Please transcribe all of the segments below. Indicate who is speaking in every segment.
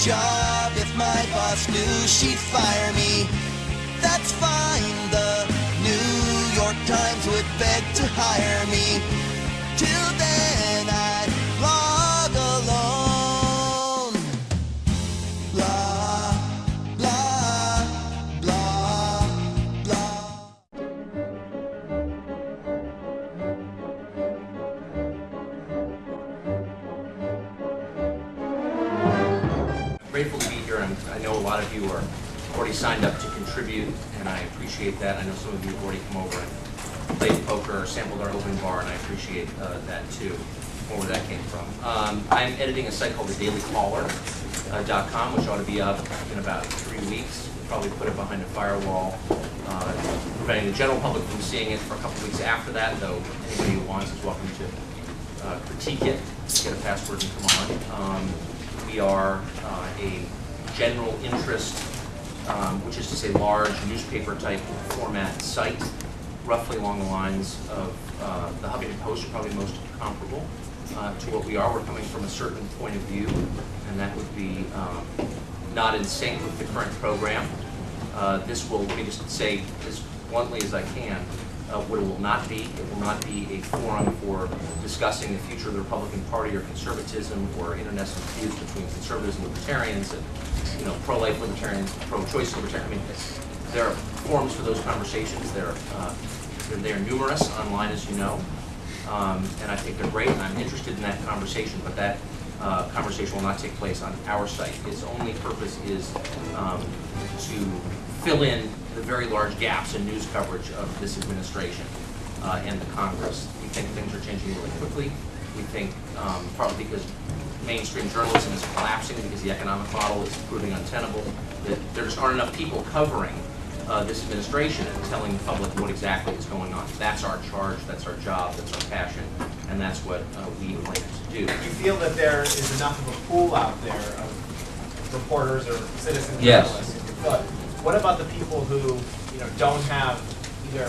Speaker 1: job if my boss knew she'd fire me. That's fine, the New York Times would beg to hire me. Till then I'd log alone. Blah, blah, blah, blah.
Speaker 2: Grateful to be here. I know a lot of you are already signed up to contribute, and I appreciate that. I know some of you have already come over and played poker or sampled our open bar, and I appreciate that too, where that came from. I'm editing a site called thedailycaller.com, which ought to be up in about 3 weeks. We'll probably put it behind a firewall, preventing the general public from seeing it for a couple weeks after that, though anybody who wants is welcome to critique it, get a password and come on. We are a general interest, which is to say large newspaper type format site, roughly along the lines of the Huffington Post, are probably most comparable to what we are. We're coming from a certain point of view, and that would be not in sync with the current program. This will, let me just say as bluntly as I can, what it will not be. It will not be a forum for discussing the future of the Republican Party or conservatism or internecine feuds between conservatives and libertarians and, you know, pro-life libertarians, pro-choice libertarians. I mean, there are forums for those conversations. They're numerous online, as you know, and I think they're great, and I'm interested in that conversation, but that conversation will not take place on our site. Its only purpose is to fill in the very large gaps in news coverage of this administration and the Congress. We think things are changing really quickly. We think partly because mainstream journalism is collapsing because the economic model is proving untenable, that there just aren't enough people covering this administration and telling the public what exactly is going on. That's our charge, that's our job, that's our passion, and that's what we like to do.
Speaker 3: Do you feel that there is enough of a pool out there of reporters or citizen journalists? Yes. What about the people who, you know, don't have either a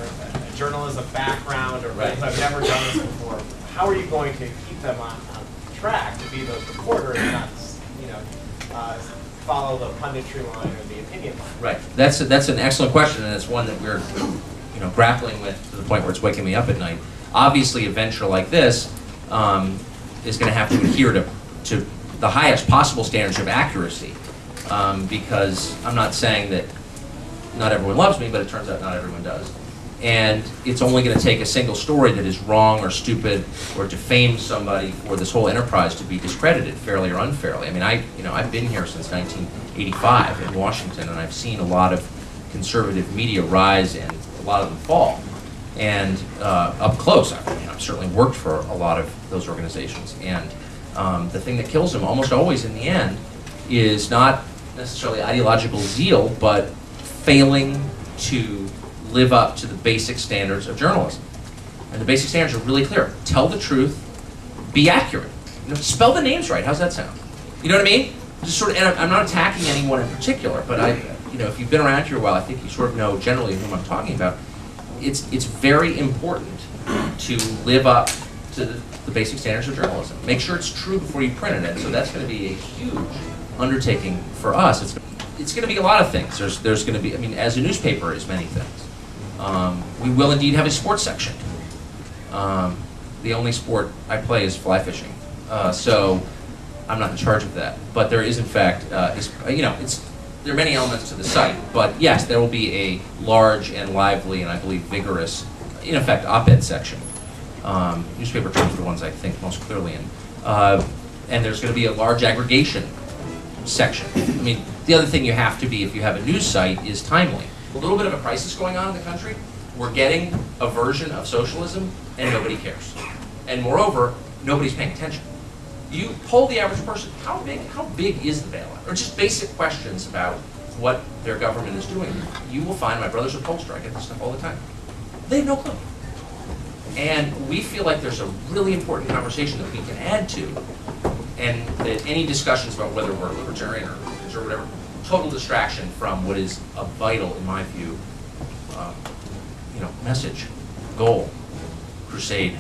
Speaker 3: journalism background or
Speaker 2: right.
Speaker 3: have never done this before? How are you going to keep them on track to be those reporters and not, you know, follow the punditry line or the opinion line?
Speaker 2: Right. That's an excellent question, and it's one that we're, you know, grappling with to the point where it's waking me up at night. Obviously, a venture like this is going to have to adhere to the highest possible standards of accuracy, because I'm not saying that not everyone loves me, but it turns out not everyone does. And it's only going to take a single story that is wrong or stupid or defames somebody for this whole enterprise to be discredited, fairly or unfairly. I mean, I've been here since 1985 in Washington, and I've seen a lot of conservative media rise and a lot of them fall. And up close, I've certainly worked for a lot of those organizations. And the thing that kills them almost always in the end is not necessarily ideological zeal, but failing to live up to the basic standards of journalism. And the basic standards are really clear. Tell the truth, be accurate. You know, spell the names right. How's that sound? You know what I mean? Just sort of, and I'm not attacking anyone in particular, but you know, if you've been around here a while, I think you sort of know generally whom I'm talking about. It's very important to live up to the basic standards of journalism. Make sure it's true before you print it. And so that's going to be a huge undertaking for us. It's going to be a lot of things. There's going to be, I mean, as a newspaper is many things. We will indeed have a sports section. The only sport I play is fly fishing, so I'm not in charge of that. But there is, in fact, you know, there are many elements to the site. But yes, there will be a large and lively and I believe vigorous, in effect, op-ed section. Newspaper terms are the ones I think most clearly in. And there's going to be a large aggregation section. I mean, the other thing you have to be if you have a news site is timely. A little bit of a crisis going on in the country. We're getting a version of socialism, and nobody cares. And moreover, nobody's paying attention. You poll the average person, how big is the bailout? Or just basic questions about what their government is doing. You will find, my brother's a pollster, I get this stuff all the time. They have no clue. And we feel like there's a really important conversation that we can add to, and that any discussions about whether we're libertarian or conservative, whatever, total distraction from what is a vital, in my view, you know, message, goal, crusade.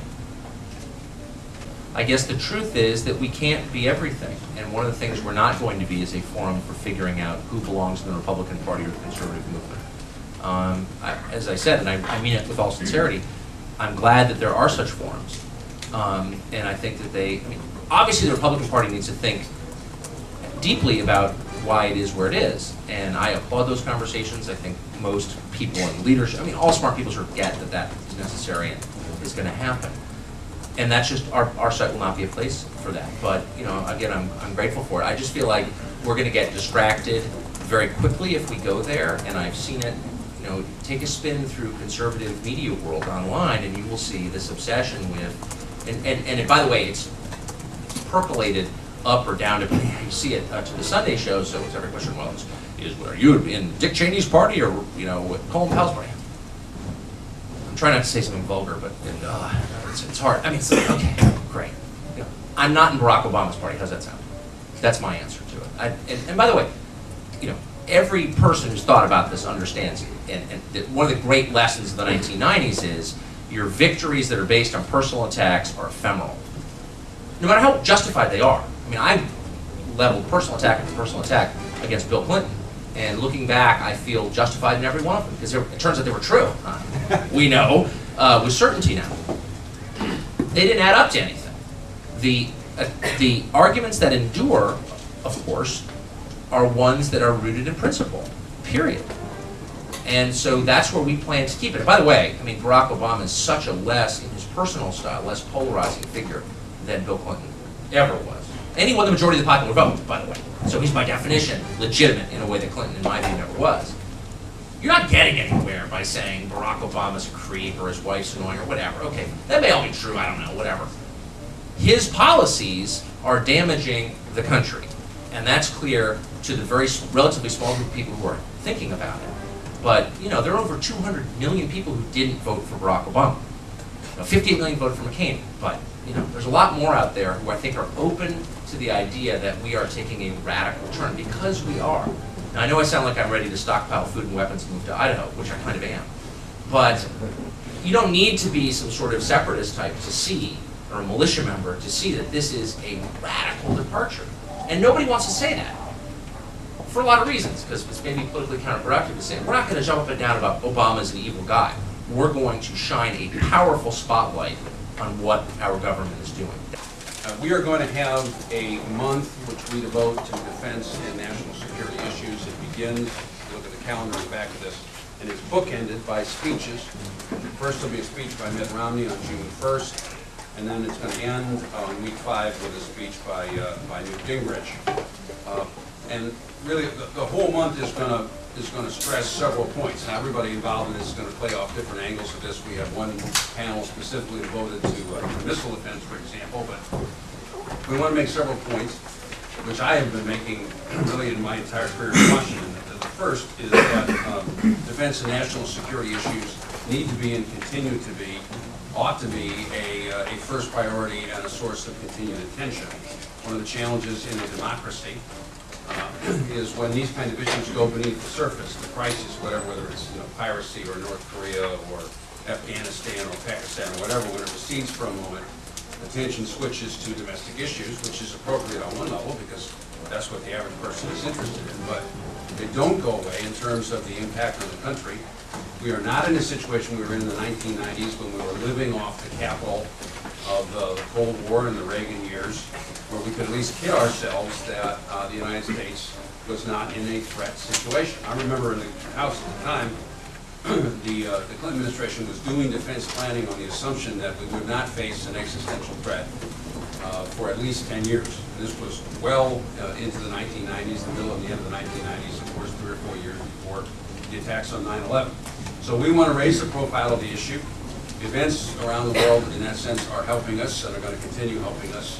Speaker 2: I guess the truth is that we can't be everything. And one of the things we're not going to be is a forum for figuring out who belongs in the Republican Party or the conservative movement. As I said, and I mean it with all sincerity, I'm glad that there are such forums. And I think that obviously the Republican Party needs to think deeply about why it is where it is. And I applaud those conversations. I think most people in leadership, all smart people sort of get that that is necessary and is going to happen. And that's just, our site will not be a place for that. But, again, I'm grateful for it. I just feel like we're going to get distracted very quickly if we go there. And I've seen it, take a spin through conservative media world online, and you will see this obsession with, and by the way, it's percolated up or down depending how you see it to the Sunday show. So it's every question, well, are you in Dick Cheney's party or, with Colin Powell's party? I'm trying not to say something vulgar, but it's hard. It's like, okay, great. I'm not in Barack Obama's party. How's that sound? That's my answer to it. And by the way, every person who's thought about this understands it. And one of the great lessons of the 1990s is your victories that are based on personal attacks are ephemeral. No matter how justified they are. I leveled personal attack after personal attack against Bill Clinton. And looking back, I feel justified in every one of them, because it turns out they were true. We know with certainty now. They didn't add up to anything. The arguments that endure, of course, are ones that are rooted in principle, period. And so that's where we plan to keep it. And by the way, Barack Obama is such a in his personal style, less polarizing figure than Bill Clinton ever was. And he won the majority of the popular vote, by the way. So he's by definition legitimate in a way that Clinton, in my view, never was. You're not getting anywhere by saying Barack Obama's a creep or his wife's annoying or whatever. Okay, that may all be true, I don't know, whatever. His policies are damaging the country. And that's clear to the very relatively small group of people who are thinking about it. But, there are over 200 million people who didn't vote for Barack Obama. 58 million voted for McCain. But, there's a lot more out there who I think are open to the idea that we are taking a radical turn, because we are. Now, I know I sound like I'm ready to stockpile food and weapons and move to Idaho, which I kind of am. But you don't need to be some sort of separatist type to see, or a militia member to see that this is a radical departure. And nobody wants to say that, for a lot of reasons, because it's maybe politically counterproductive to say, we're not going to jump up and down about Obama's an evil guy. We're going to shine a powerful spotlight on what our government is doing.
Speaker 4: We are going to have a month which we devote to defense and national security issues. It begins, look at the calendar in the back of this, and it's bookended by speeches. First will be a speech by Mitt Romney on June 1st, and then it's going to end on week 5 with a speech by Newt Gingrich. And really, the whole month is going to stress several points. Now, everybody involved in this is going to play off different angles of this. We have one panel specifically devoted to missile defense, for example, but we want to make several points, which I have been making really in my entire career in Washington. The first is that defense and national security issues need to be and continue to be, ought to be a first priority and a source of continued attention. One of the challenges in a democracy is when these kind of issues go beneath the surface, the crisis, whether it's piracy or North Korea or Afghanistan or Pakistan or whatever, when it recedes for a moment, attention switches to domestic issues, which is appropriate on one level because that's what the average person is interested in, but they don't go away in terms of the impact on the country. We are not in a situation we were in the 1990s when we were living off the capital of the Cold War and the Reagan years, where we could at least kid ourselves that the United States was not in a threat situation. I remember in the House at the time, the Clinton administration was doing defense planning on the assumption that we would not face an existential threat for at least 10 years. And this was well into the 1990s, the middle and the end of the 1990s, of course, 3 or 4 years before the attacks on 9/11. So we want to raise the profile of the issue. Events around the world, in that sense, are helping us and are going to continue helping us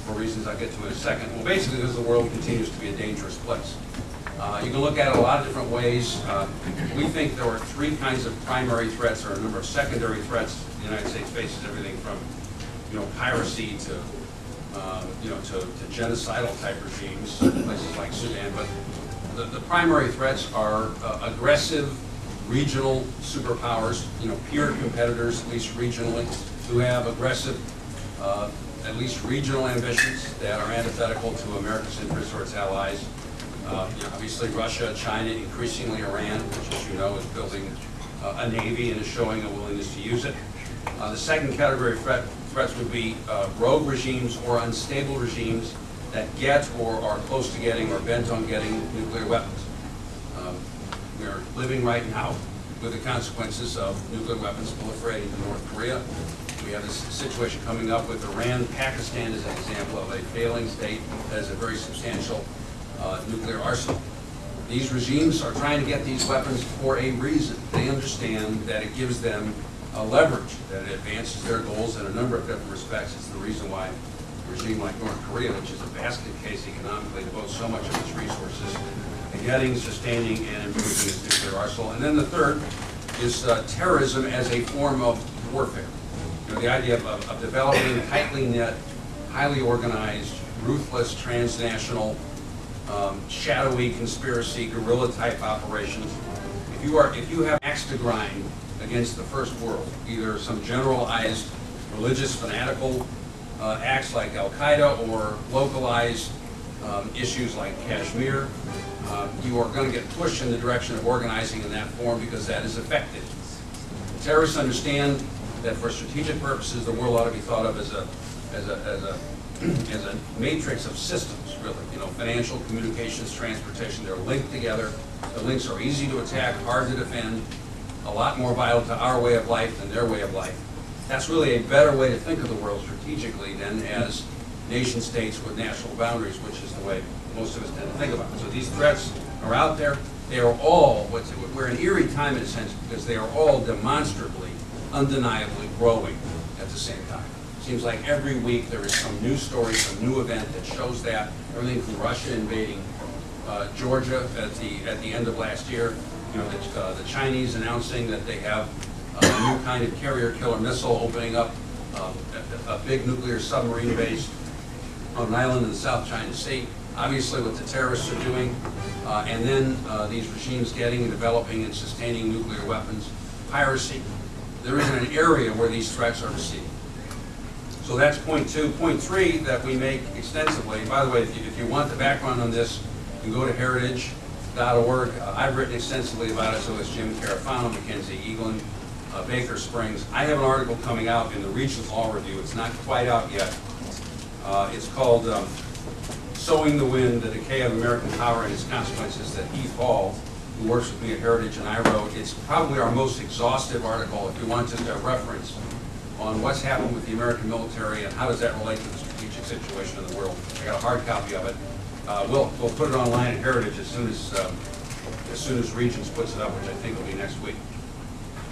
Speaker 4: for reasons I'll get to in a second. Well, basically, because the world continues to be a dangerous place. You can look at it a lot of different ways. We think there are 3 kinds of primary threats or a number of secondary threats the United States faces, everything from piracy to genocidal type regimes in places like Sudan. But the primary threats are aggressive regional superpowers, peer competitors, at least regionally, who have aggressive at least regional ambitions that are antithetical to America's interests or its allies. Obviously Russia, China, increasingly Iran, which, as you know, is building a navy and is showing a willingness to use it. The second category of threats would be rogue regimes or unstable regimes that get or are close to getting or bent on getting nuclear weapons. We are living right now with the consequences of nuclear weapons proliferating to North Korea. We have this situation coming up with Iran. Pakistan is an example of a failing state that has a very substantial nuclear arsenal. These regimes are trying to get these weapons for a reason. They understand that it gives them a leverage, that it advances their goals in a number of different respects. It's the reason why a regime like North Korea, which is a basket case economically, devotes so much of its resources to getting, sustaining, and improving its nuclear arsenal. And then the third is terrorism as a form of warfare. The idea of developing tightly knit, highly organized, ruthless, transnational, shadowy conspiracy, guerrilla-type operations. If you have axe to grind against the first world, either some generalized religious fanatical acts like Al-Qaeda or localized issues like Kashmir, you are going to get pushed in the direction of organizing in that form because that is effective. Terrorists understand that for strategic purposes, the world ought to be thought of as a matrix of systems, really. Financial, communications, transportation, they're linked together. The links are easy to attack, hard to defend, a lot more vital to our way of life than their way of life. That's really a better way to think of the world strategically than as nation states with national boundaries, which is the way most of us tend to think about it. So these threats are out there. They are all, we're in an eerie time in a sense because they are all demonstrably, undeniably growing at the same time. Seems like every week there is some new story, some new event that shows that. Everything from Russia invading Georgia at the end of last year, the Chinese announcing that they have a new kind of carrier killer missile opening up a big nuclear submarine base on an island in the South China Sea. Obviously what the terrorists are doing, and then these regimes getting and developing and sustaining nuclear weapons, piracy. There isn't an area where these threats are receding. So that's point two. Point three that we make extensively, by the way, if you want the background on this, you can go to heritage.org. I've written extensively about it, so has Jim Carafano, Mackenzie Eaglin, Baker Springs. I have an article coming out in the Regents Law Review. It's not quite out yet. It's called Sowing the Wind, the Decay of American Power and Its Consequences, that Heath Hall, who works with me at Heritage, and I wrote. It's probably our most exhaustive article if you want just a reference on what's happened with the American military and how does that relate to the strategic situation in the world. I got a hard copy of it. We'll put it online at Heritage as soon as Regents puts it up, which I think will be next week.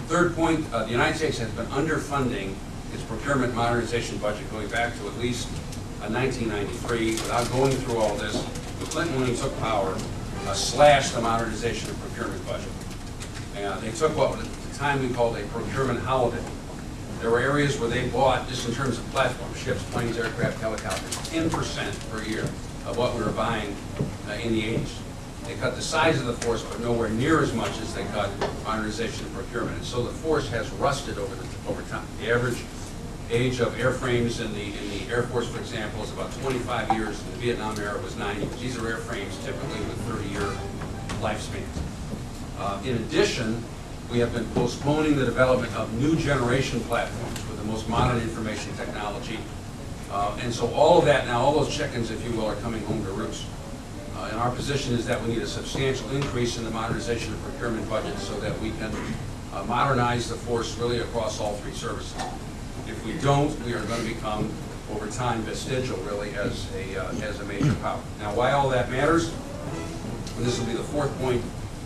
Speaker 4: Third point, the United States has been underfunding its procurement modernization budget going back to at least 1993. Without going through all this, the Clinton, when he took power, slashed the modernization and procurement budget. And they took what at the time we called a procurement holiday. There were areas where they bought, just in terms of platforms, ships, planes, aircraft, helicopters, 10% per year of what we were buying in the 80s. They cut the size of the force, but nowhere near as much as they cut modernization and procurement. And so the force has rusted over time. The average age of airframes in the Air Force, for example, is about 25 years. In the Vietnam era, it was 9 years. These are airframes typically with 30-year lifespans. In addition, we have been postponing the development of new generation platforms with the most modern information technology. And so all of that now, all those chickens, if you will, are coming home to roost. And our position is that we need a substantial increase in the modernization and procurement budget so that we can modernize the force really across all three services. If we don't, we are going to become, over time, vestigial really as a major power. Now, why all that matters, and this will be the fourth point,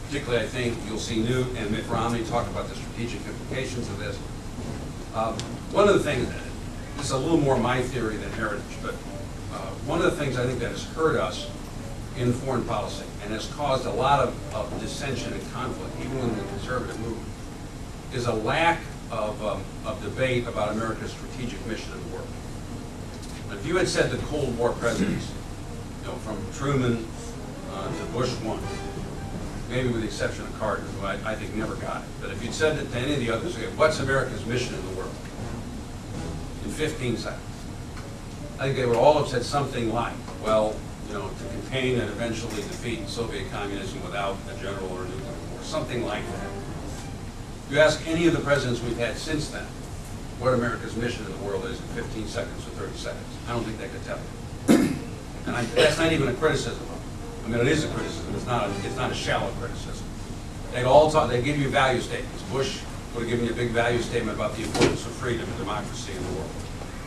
Speaker 4: particularly I think you'll see Newt and Mitt Romney talk about the strategic implications of this. One of the things, this is a little more my theory than Heritage, but one of the things I think that has hurt us in foreign policy and has caused a lot of dissension and conflict, even in the conservative movement, is a lack of debate about America's strategic mission in the world. If you had said the Cold War presidents, from Truman to Bush 1, maybe with the exception of Carter, who I think never got it, but if you'd said that to any of the others, okay, what's America's mission in the world? In 15 seconds, I think they would all have said something like, well, you know, to contain and eventually defeat Soviet communism without a general or a nuclear war, something like that. If you ask any of the presidents we've had since then what America's mission in the world is in 15 seconds or 30 seconds, I don't think they could tell you. And that's not even a criticism. I mean, it is a criticism. It's not a shallow criticism. They'd all talk. They give you value statements. Bush would have given you a big value statement about the importance of freedom and democracy in the world.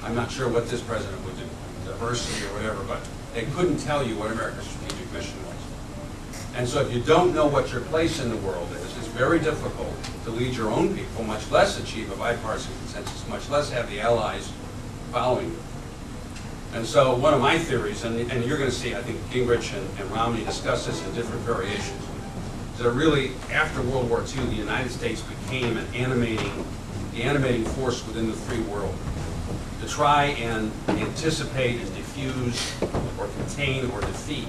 Speaker 4: I'm not sure what this president would do, diversity or whatever, but they couldn't tell you what America's strategic mission was. And so if you don't know what your place in the world is, it's very difficult to lead your own people, much less achieve a bipartisan consensus, much less have the allies following you. And so one of my theories, and you're going to see, I think Gingrich and Romney discuss this in different variations, is that really after World War II, the United States became the animating force within the free world to try and anticipate and diffuse or contain or defeat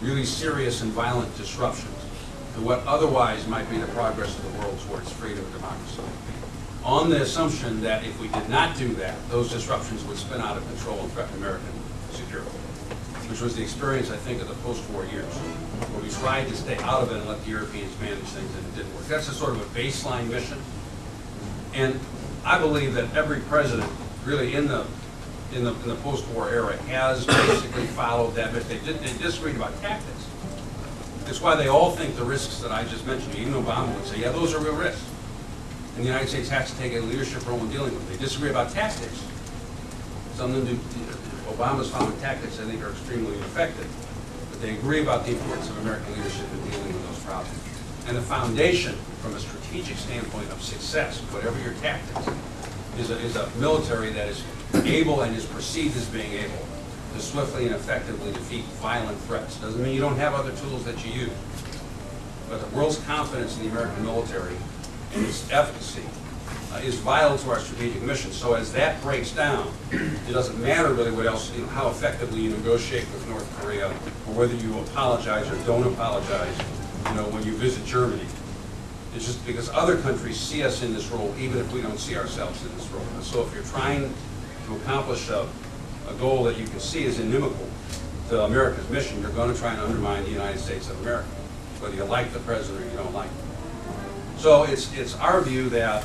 Speaker 4: really serious and violent disruptions to what otherwise might be the progress of the world towards freedom and democracy. On the assumption that if we did not do that, those disruptions would spin out of control and threaten American security, which was the experience, I think, of the post-war years, where we tried to stay out of it and let the Europeans manage things, and it didn't work. That's a sort of a baseline mission. And I believe that every president, really in the post-war era, has basically followed that. But they disagreed about tactics. That's why they all think the risks that I just mentioned. Even Obama would say, yeah, those are real risks. And the United States has to take a leadership role in dealing with them. They disagree about tactics. Some of them do. Obama's following tactics, I think, are extremely effective. But they agree about the importance of American leadership in dealing with those problems. And the foundation, from a strategic standpoint of success, whatever your tactics, is a military that is able and is perceived as being able to swiftly and effectively defeat violent threats. Doesn't mean you don't have other tools that you use. But the world's confidence in the American military and its efficacy is vital to our strategic mission. So as that breaks down, it doesn't matter really what else, how effectively you negotiate with North Korea, or whether you apologize or don't apologize, when you visit Germany. It's just because other countries see us in this role, even if we don't see ourselves in this role. And so if you're trying to accomplish a goal that you can see as inimical to America's mission, you're going to try and undermine the United States of America, whether you like the president or you don't like him. So it's our view that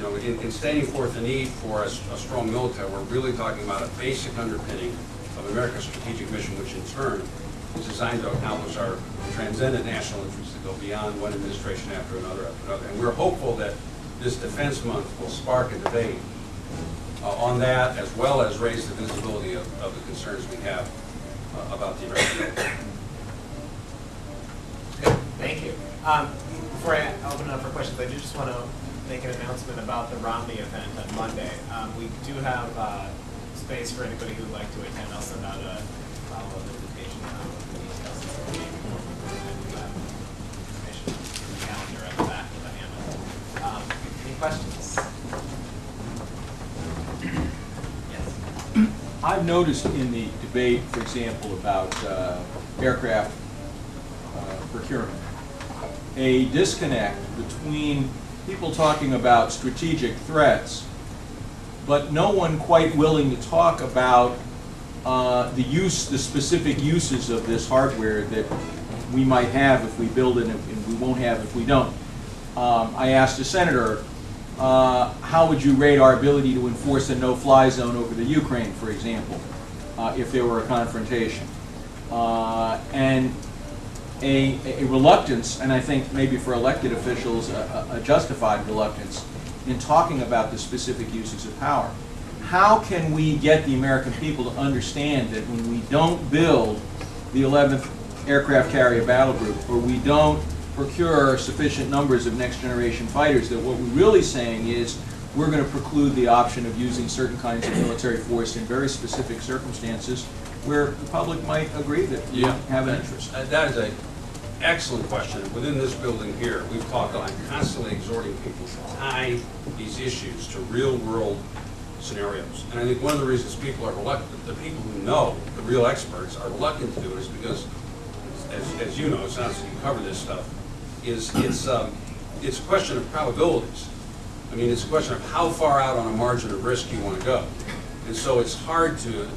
Speaker 4: in stating forth the need for a strong military, we're really talking about a basic underpinning of America's strategic mission, which in turn is designed to accomplish our transcendent national interests that go beyond one administration after another after another. And we're hopeful that this Defense Month will spark a debate on that, as well as raise the visibility of the concerns we have about the American military.
Speaker 3: Thank you. Before I open it up for questions, I do just want to make an announcement about the Romney event on Monday. We do have space for anybody who would like to attend. I'll send out a follow-up invitation with the details of the meeting. And we have information on the calendar at the back of the handout. Any questions? Yes.
Speaker 5: I've noticed in the debate, for example, about aircraft procurement, a disconnect between people talking about strategic threats, but no one quite willing to talk about the specific uses of this hardware that we might have if we build it and we won't have if we don't. I asked a senator, how would you rate our ability to enforce a no-fly zone over the Ukraine, for example, if there were a confrontation? And a reluctance, and I think maybe for elected officials, a justified reluctance in talking about the specific uses of power. How can we get the American people to understand that when we don't build the 11th Aircraft Carrier Battle Group, or we don't procure sufficient numbers of next-generation fighters, that what we're really saying is we're going to preclude the option of using certain kinds of military force in very specific circumstances where the public might agree that we have an interest?
Speaker 4: That is an excellent question. Within this building here, we've talked, I'm constantly exhorting people to tie these issues to real-world scenarios. And I think one of the reasons people are reluctant, the people who know, the real experts, are reluctant to do it is because, as you know, it's not as you cover this stuff, it's a question of probabilities. I mean, it's a question of how far out on a margin of risk you want to go. And so it's hard to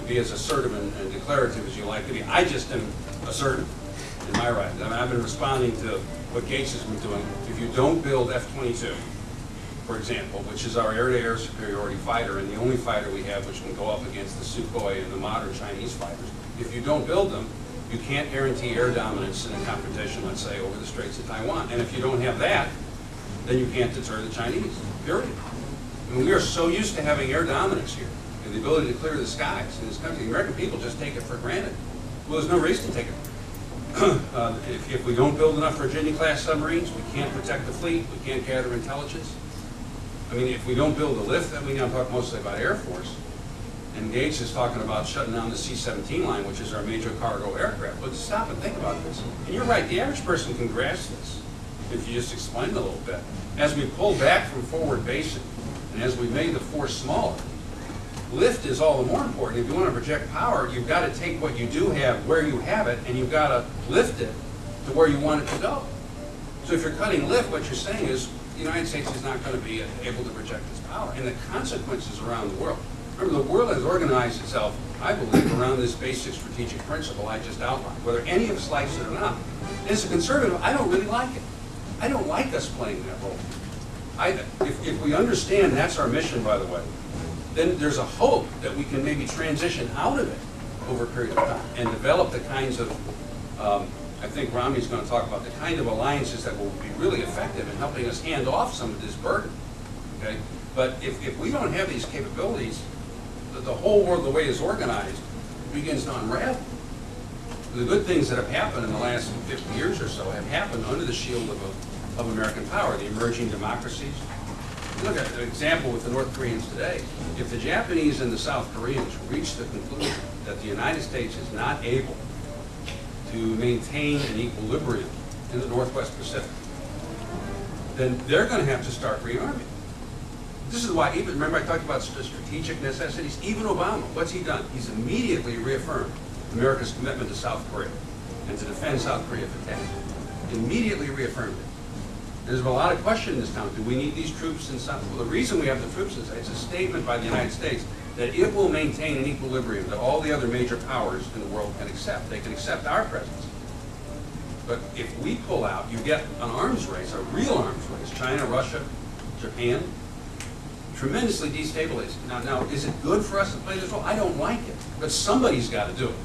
Speaker 4: be as assertive and declarative as you like to be. I just am assertive in my right. I mean, I've been responding to what Gates has been doing. If you don't build F-22, for example, which is our air-to-air superiority fighter and the only fighter we have which can go up against the Sukhoi and the modern Chinese fighters, if you don't build them, you can't guarantee air dominance in a confrontation, let's say, over the Straits of Taiwan. And if you don't have that, then you can't deter the Chinese, period. I mean, we are so used to having air dominance here and the ability to clear the skies in this country. The American people just take it for granted. Well, there's no reason to take it. If we don't build enough Virginia-class submarines, we can't protect the fleet, we can't gather intelligence. I mean, if we don't build a lift, then we now talk mostly about Air Force. And Gates is talking about shutting down the C-17 line, which is our major cargo aircraft. But stop and think about this. And you're right, the average person can grasp this if you just explain it a little bit. As we pull back from forward basing, and as we made the force smaller, lift is all the more important. If you want to project power, you've got to take what you do have where you have it, and you've got to lift it to where you want it to go. So if you're cutting lift, what you're saying is the United States is not going to be able to project its power, and the consequences around the world. Remember, the world has organized itself, I believe, around this basic strategic principle I just outlined, whether any of us likes it or not. And as a conservative, I don't really like it. I don't like us playing that role. If we understand that's our mission, by the way, then there's a hope that we can maybe transition out of it over a period of time and develop the kinds of, I think Romney's going to talk about, the kind of alliances that will be really effective in helping us hand off some of this burden. Okay? But if we don't have these capabilities, the whole world, the way it's organized, begins to unravel. The good things that have happened in the last 50 years or so have happened under the shield of American power, the emerging democracies. Look at an example with the North Koreans today. If the Japanese and the South Koreans reach the conclusion that the United States is not able to maintain an equilibrium in the Northwest Pacific, then they're going to have to start rearming. This is why, even remember I talked about strategic necessities, even Obama, what's he done? He's immediately reaffirmed America's commitment to South Korea and to defend South Korea if attacked. Immediately reaffirmed it. There's been a lot of question in this town. Do we need these troops in South? Well, the reason we have the troops is it's a statement by the United States that it will maintain an equilibrium that all the other major powers in the world can accept. They can accept our presence. But if we pull out, you get an arms race, a real arms race, China, Russia, Japan, tremendously destabilizing. Now, is it good for us to play this role? I don't like it, but somebody's got to do it.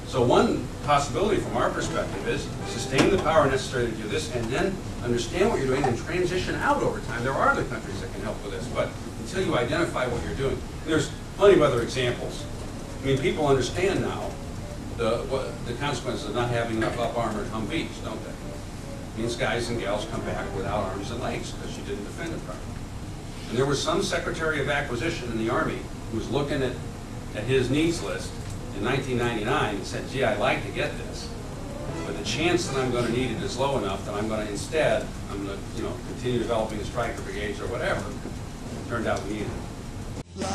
Speaker 4: So one possibility from our perspective is sustain the power necessary to do this and then understand what you're doing and transition out over time. There are other countries that can help with this, but until you identify what you're doing, there's plenty of other examples. I mean, people understand now the consequences of not having enough up-armored Humvees, don't they? It means guys and gals come back without arms and legs because you didn't defend it properly. And there was some Secretary of Acquisition in the Army who was looking at his needs list in 1999 and said, gee, I'd like to get this, but the chance that I'm going to need it is low enough that I'm going to instead, continue developing the Stryker brigades or whatever. It turned out we needed it.